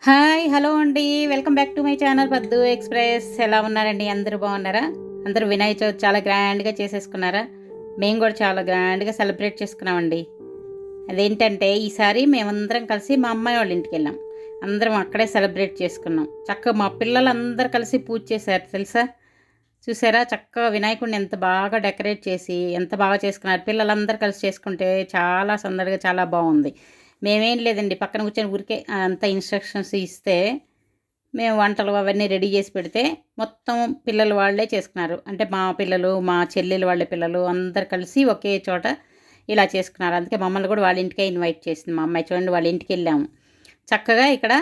Hi! Hello అండి. Welcome back to my channel పద్దు express. ఎలా ఉన్నారండి? అందరూ బాగున్నారా? అందరూ వినాయక చవితి చాలా గ్రాండ్‌గా చేసేసుకున్నారా? మేము కూడా చాలా గ్రాండ్‌గా సెలబ్రేట్ చేసుకున్నామండి. అదేంటంటే ఈసారి మేమందరం కలిసి మా అమ్మాయి వాళ్ళ ఇంటికెళ్ళాం. అందరం అక్కడే సెలబ్రేట్ చేసుకున్నాం. చక్కగా మా పిల్లలందరూ కలిసి పూజ చేశారు తెలుసా? చూసారా? చక్కగా వినాయకుడిని ఎంత బాగా డెకరేట్ చేసి, ఎంత బాగా చేసుకున్నారు. పిల్లలందరూ కలిసి చేసుకుంటే చాలా సందడిగా చాలా బావుంది. మేమేం లేదండి పక్కన కూర్చొని ఊరికే అంతా ఇన్‌స్ట్రక్షన్స్ ఇస్తే, మేము వంటలు అవన్నీ రెడీ చేసి పెడితే, మొత్తం పిల్లలు వాళ్ళే చేసుకున్నారు. అంటే మా పిల్లలు, మా చెల్లెలు వాళ్ళ పిల్లలు అందరూ కలిసి ఒకే చోట ఇలా చేసుకున్నారు. అందుకే మమ్మల్ని కూడా వాళ్ళ ఇంటికే ఇన్వైట్ చేసింది మా అమ్మాయి. చూడండి వాళ్ళ ఇంటికెళ్ళాము. చక్కగా ఇక్కడ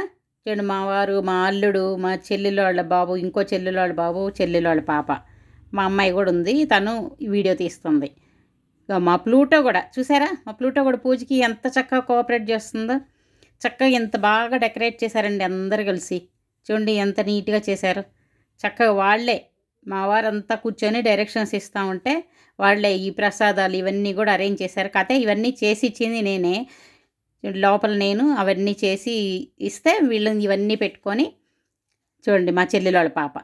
చూడండి మా వారు, మా అల్లుడు, మా చెల్లెలు వాళ్ళ బాబు, ఇంకో చెల్లెలు వాళ్ళ బాబు, చెల్లెలు వాళ్ళ పాప. మా అమ్మాయి కూడా ఉంది. తను వీడియో తీస్తుంది. ఇగ మా ప్లూటో గూడా చూసారా? మా ప్లూటో గూడా పూజకి ఎంత చక్కగా కోఆపరేట్ చేస్తుందో. చక్కగా ఎంత బాగా డెకరేట్ చేశారండి అందరూ కలిసి. చూడండి ఎంత నీట్‌గా చేశారో. చక్కగా వాళ్ళే మా వారంతా కూర్చొని డైరెక్షన్స్ ఇస్తా ఉంటే, వాళ్ళే ఈ ప్రసాదాలు ఇవన్నీ గూడా అరేంజ్ చేశారు. కాతే ఇవన్నీ చేసి ఇచ్చింది నేనే. లోపల నేను అవన్నీ చేసి ఇస్తే వీళ్ళు ఇవన్నీ పెట్టుకొని చూడండి మా చెల్లెలోళ్ళ పాప.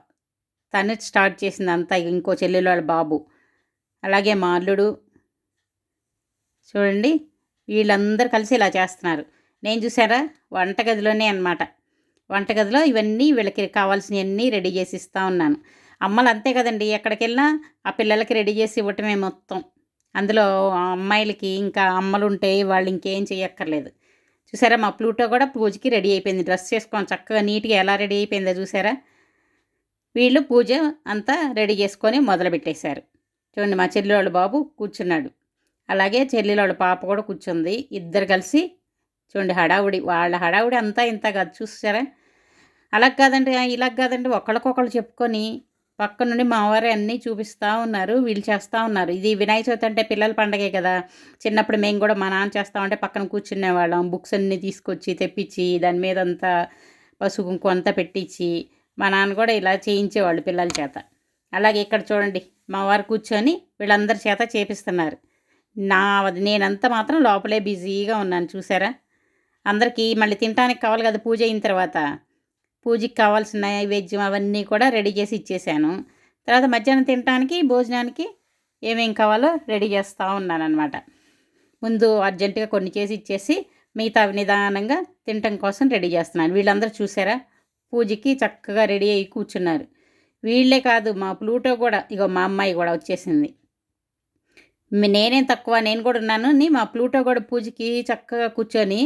తను స్టార్ట్ చేసిందంతా. ఇంకో చెల్లెలోళ్ళ బాబు. అలాగే మా అల్లుడు చూడండి వీళ్ళందరూ కలిసి ఇలా చేస్తున్నారు. నేను చూసారా వంటగదిలోనే అనమాట. వంటగదిలో ఇవన్నీ వీళ్ళకి కావాల్సినయన్నీ రెడీ చేసి ఇస్తా ఉన్నాను. అమ్మలు అంతే కదండీ! ఎక్కడికెళ్ళినా ఆ పిల్లలకి రెడీ చేసి ఇవ్వటమే మొత్తం. అందులో ఆ అమ్మాయిలకి ఇంకా అమ్మలుంటే వాళ్ళు ఇంకేం చెయ్యక్కర్లేదు. చూసారా మా ప్లూటో కూడా పూజకి రెడీ అయిపోయింది. డ్రెస్ చేసుకొని చక్కగా నీట్‌గా ఎలా రెడీ అయిపోయిందో చూసారా? వీళ్ళు పూజ అంతా రెడీ చేసుకొని మొదలుపెట్టేశారు. చూడండి మా చెల్లోళ్ళ బాబు కూర్చున్నాడు. అలాగే చెల్లెలోళ్ళ పాప కూడా కూర్చుంది. ఇద్దరు కలిసి చూడండి హడావుడి. వాళ్ళ హడావుడి అంతా ఇంత కాదు చూసారా? అలాగ కాదండి, ఇలాగ కాదండి ఒకళ్ళకొకళ్ళు చెప్పుకొని పక్క నుండి మా వారే అన్నీ చూపిస్తా ఉన్నారు. వీళ్ళు చేస్తా ఉన్నారు. ఇది వినాయక చవితి అంటే పిల్లల పండగే కదా! చిన్నప్పుడు మేము కూడా మా నాన్న చేస్తా ఉంటే పక్కన కూర్చునేవాళ్ళం. బుక్స్ అన్నీ తీసుకొచ్చి తెప్పించి దాని మీదంతా పసుపు కుంకుమ అంతా పెట్టించి మా నాన్న కూడా ఇలా చేయించేవాళ్ళు పిల్లల చేత. అలాగే ఇక్కడ చూడండి మా వారు కూర్చొని వీళ్ళందరి చేత చేపిస్తున్నారు. నేనంతా మాత్రం లోపలే బిజీగా ఉన్నాను చూసారా? అందరికీ మళ్ళీ తినటానికి కావాలి కదా పూజ అయిన తర్వాత. పూజకి కావాల్సిన నైవేద్యం అవన్నీ కూడా రెడీ చేసి ఇచ్చేసాను. తర్వాత మధ్యాహ్నం తినటానికి, భోజనానికి ఏమేం కావాలో రెడీ చేస్తా ఉన్నాననమాట. ముందు అర్జెంటుగా కొన్ని చేసి ఇచ్చేసి, మిగతావి నిదానంగా తినటం కోసం రెడీ చేస్తున్నాను. వీళ్ళందరూ చూసారా? పూజకి చక్కగా రెడీ అయ్యి కూర్చున్నారు. వీళ్ళే కాదు మా ప్లూటో కూడా ఇగో మా అమ్మాయి కూడా వచ్చేసింది. నేనేం తక్కువ నేను కూడా ఉన్నాను అని మా ప్లూటో కూడా పూజకి చక్కగా కూర్చొని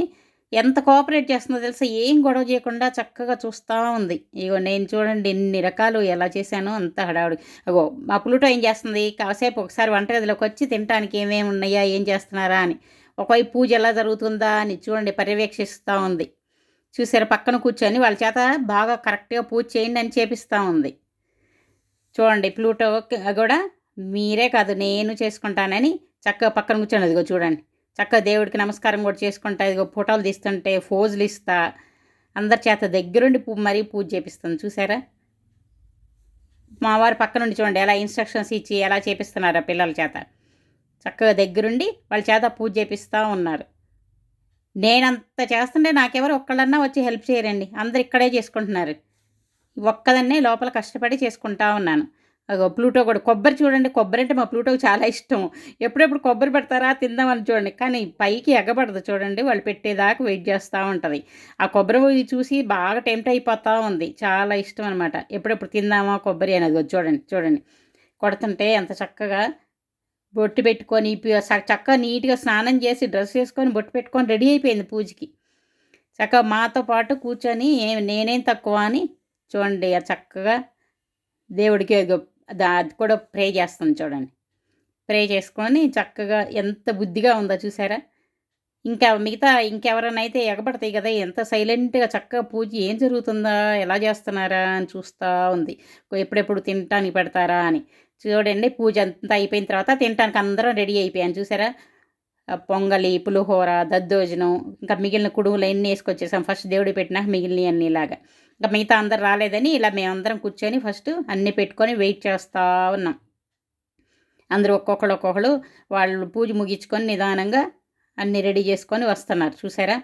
ఎంత కోఆపరేట్ చేస్తుందో తెలుసా? ఏం గొడవ చేయకుండా చక్కగా చూస్తా ఉంది. ఇగో నేను చూడండి ఎన్ని రకాలు ఎలా చేశానో అంత హడావుడి. అగో మా ప్లూటో ఏం చేస్తుంది? కాసేపు ఒకసారి వంటగదిలోకి వచ్చి తినటానికి ఏమేమి ఉన్నాయా? ఏం చేస్తున్నారా అని. ఒకవైపు పూజ ఎలా జరుగుతుందా అని చూడండి పర్యవేక్షిస్తూ ఉంది. చూసారా పక్కన కూర్చొని వాళ్ళ చేత బాగా కరెక్ట్‌గా పూజ చేయండి అని చేపిస్తా ఉంది. చూడండి ప్లూటో గూడా మీరే కాదు నేను చేసుకుంటానని చక్కగా పక్కన కూర్చొని అదిగో చూడండి. చక్కగా దేవుడికి నమస్కారం కూడా చేసుకుంటా, ఇదిగో ఫోటోలు తీస్తుంటే ఫోజులు ఇస్తా, అందరి చేత దగ్గరుండి మరీ పూజ చేపిస్తుంది చూసారా? మా వారు పక్కనుండి చూడండి ఎలా ఇన్‌స్ట్రక్షన్స్ ఇచ్చి ఎలా చేపిస్తున్నారో పిల్లల చేత. చక్కగా దగ్గరుండి వాళ్ళ చేత పూజ చేపిస్తా ఉన్నారు. నేనంత చేస్తుంటే నాకెవరు ఒక్కళ్ళన్నా వచ్చి హెల్ప్ చేయరండి. అందరూ ఇక్కడే చేసుకుంటున్నారు. ఒక్కదాన్నే లోపల కష్టపడి చేసుకుంటా ఉన్నాను. అగో ప్లూటో కూడా కొబ్బరి చూడండి కొబ్బరంటే మా ప్లూటోకి చాలా ఇష్టం. ఎప్పుడెప్పుడు కొబ్బరి పెడతారా తిందామని చూడండి. కానీ పైకి ఎగబడదు చూడండి. వాళ్ళు పెట్టేదాకా వెయిట్ చేస్తా ఉంటది. ఆ కొబ్బరి చూసి బాగా టెంప్ట్ అయిపోతా ఉంది. చాలా ఇష్టం అనమాట. ఎప్పుడెప్పుడు తిందామా కొబ్బరి అని. అదిగో చూడండి, చూడండి. కొడుతుంటే ఎంత చక్కగా బొట్టు పెట్టుకొని చక్కగా నీట్‌గా స్నానం చేసి డ్రెస్ ఏసుకొని బొట్టు పెట్టుకొని రెడీ అయిపోయింది పూజకి. చక్కగా మాతో పాటు కూర్చొని నేనేం తక్కువ అని చూడండి చక్కగా దేవుడికి అది కూడా ప్రే చేస్తుంది చూడండి. ప్రే చేసుకొని చక్కగా ఎంత బుద్ధిగా ఉందో చూసారా? ఇంకా మిగతా ఇంకెవరైనా అయితే ఎగబడతాయి కదా! ఎంత సైలెంట్‌గా చక్కగా పూజ ఏం జరుగుతుందా? ఎలా చేస్తున్నారా? అని చూస్తా ఉంది. ఎప్పుడెప్పుడు తినటానికి పెడతారా అని. చూడండి పూజ అంతా అయిపోయిన తర్వాత తినటానికి అందరం రెడీ అయిపోయాం చూసారా? పొంగలి, పులిహోర, దద్దోజనం ఇంకా మిగిలిన కుడుములన్నీ ఏసుకొచ్చేసాం. ఫస్ట్ దేవుడికి పెట్టినాక మిగిలినయన్నీ ఇలాగా. ఇంకా మిగతా అందరు రాలేదని ఇలా మేమందరం కూర్చొని ఫస్ట్ అన్నీ పెట్టుకొని వెయిట్ చేస్తా ఉన్నాం. అందరూ ఒక్కొక్కళ్ళు వాళ్ళు పూజ ముగించుకొని నిదానంగా అన్నీ రెడీ చేసుకొని వస్తున్నారు చూసారా?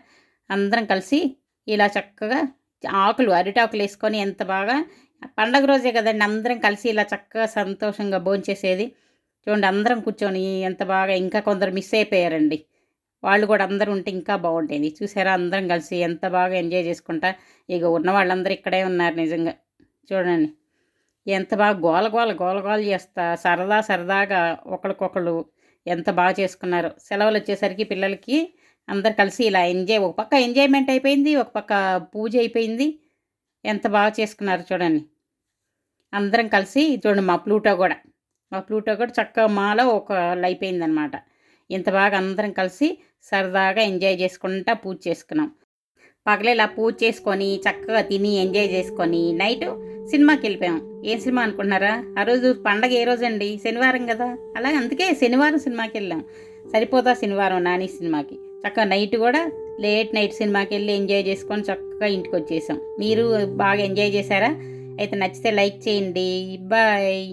అందరం కలిసి ఇలా చక్కగా ఆకులు అరిటాకులు వేసుకొని ఎంత బాగా పండగ రోజే కదండి అందరం కలిసి ఇలా చక్కగా సంతోషంగా భోంచేసేది. చూడండి అందరం కూర్చొని ఎంత బాగా ఇంకా కొందరు మిస్ అయిపోయారండి. వాళ్ళు కూడా అందరూ ఉంటే ఇంకా బాగుండేది. చూసారా అందరం కలిసి ఎంత బాగా ఎంజాయ్ చేసుకుంటా ఇక ఉన్న వాళ్ళందరూ ఇక్కడే ఉన్నారు నిజంగా. చూడండి ఎంత బాగా గోల గోల గోల గోల చేస్తా సరదా సరదాగా ఒకళ్ళకొకళ్ళు ఎంత బాగా చేసుకున్నారో. సెలవులు వచ్చేసరికి పిల్లలకి అందరు కలిసి ఇలా ఎంజాయ్ ఒక పక్క ఎంజాయ్‌మెంట్ అయిపోయింది. ఒక పక్క పూజ అయిపోయింది. ఎంత బాగా చేసుకున్నారో చూడండి. అందరం కలిసి చూడండి మా ప్లూటో కూడా చక్కగా మాలో ఒకళ్ళయిపోయిందనమాట. ఇంత బాగా అందరం కలిసి సరదాగా ఎంజాయ్ చేసుకుంటా పూజ చేసుకున్నాం. పగలు ఇలా పూజ చేసుకొని చక్కగా తిని ఎంజాయ్ చేసుకొని నైటు సినిమాకెళ్ళిపోయాం. ఏం సినిమా అనుకుంటున్నారా? ఆ రోజు పండగ ఏ రోజండి? శనివారం కదా! అలాగే అందుకే శనివారం సినిమాకెళ్ళాం. సరిపోదా శనివారం నాని సినిమాకి. చక్కగా నైట్ కూడా లేట్ నైట్ సినిమాకెళ్ళి ఎంజాయ్ చేసుకొని చక్కగా ఇంటికొచ్చేసాం. మీరు బాగా ఎంజాయ్ చేశారా? అయితే నచ్చితే లైక్ చేయండి. బాయ్.